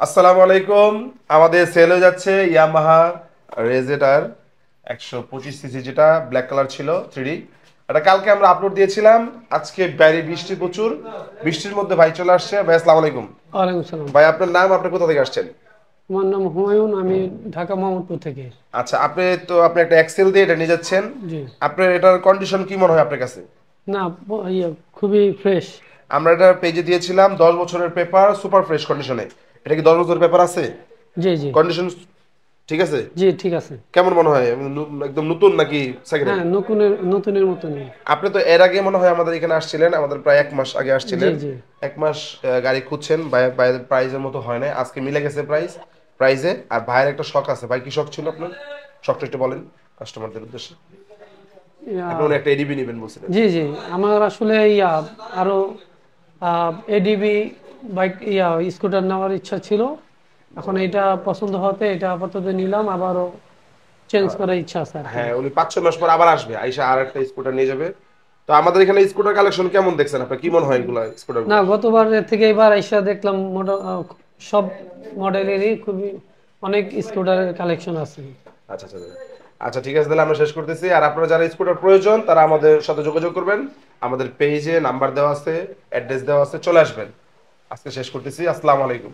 আসসালামু আলাইকুম। আমাদের সেল হয়ে যাচ্ছে ইয়ামাহা রেজেটার 125 সিসি, যেটা ব্ল্যাক কালার ছিল 3D। এটা কালকে আমরা আপলোড দিয়েছিলাম। আজকে বাইরে বৃষ্টি প্রচুর, বৃষ্টির মধ্যে ভাই চলে আসছে। ভাই আসসালামু আলাইকুম। ওয়ালাইকুম সালাম। ভাই আপনার নাম, আপনি কোথা থেকে আসছেন? আমার নাম হুমায়ুন, আমি ঢাকা মোহাম্মদপুর থেকে। আচ্ছা, আপনি একটা এক্সেল দিয়ে এটা নিয়ে যাচ্ছেন। জি। আপনার এটার কন্ডিশন কি মনে হয় আপনার কাছে? না, খুবই ফ্রেশ। আমরা এটা পেজে দিয়েছিলাম 10 বছরের পেপার, সুপার ফ্রেশ কন্ডিশনে। এটা কি 10 বছরের পেপার আছে? জি জি। কন্ডিশন ঠিক আছে? জি ঠিক আছে। কেমন মনে হয়? একদম নতুন নাকি সেকেন্ড হ্যাঁ, হ্যান্ড? নতুনের মতনই। আপনি তো এর আগে মনে হয় আমাদের এখানে আসছিলেন, আমাদের প্রায় 1 মাস আগে জি আসছিলেন। জি। 1 মাস গাড়ি খুঁজছেন, ভাইয়ের প্রাইজের মতো হয় না, আজকে মিলে গেছে প্রাইজে। আর ভাইয়ের একটা শখ আছে। ভাই কি শখ ছিল আপনার? শখটা একটু বলেন কাস্টমারদের উদ্দেশ্যে। ইয়া, আপনি মনে হয় একটা এডিবি নেবেন বলছিলেন। জি জি। আমার আসলে আরো এডিবি বাইক স্কুটার নেওয়ার ইচ্ছা ছিল। এখন এটা পছন্দ হতে এটা আপাতত নিলাম, আবারও চেঞ্জ করার ইচ্ছা আছে আর কি। হ্যাঁ, উনি 5-6 মাস পর আবার আসবে, আইসা আর একটা স্কুটার নিয়ে যাবে। তো আমাদের এখানে স্কুটার কালেকশন কেমন দেখছেন আপনার? কি মনে হয় এগুলা স্কুটার না, গুলা? গতবারের থেকে এবার আইসা দেখলাম সব মডেলেরই খুবই অনেক স্কুটারের কালেকশন আছে। আচ্ছা আচ্ছা আচ্ছা। আচ্ছা, ঠিক আছে, তাহলে আমরা শেষ করতেছি। আর আপনারা যারা স্কুটার প্রয়োজন তারা আমাদের সাথে যোগাযোগ করবেন। আমাদের পেজে নাম্বার দেওয়া আছে, অ্যাড্রেস দেওয়া আছে, চলে আসবেন। আজকে শেষ করতেছি। আসসালামু আলাইকুম।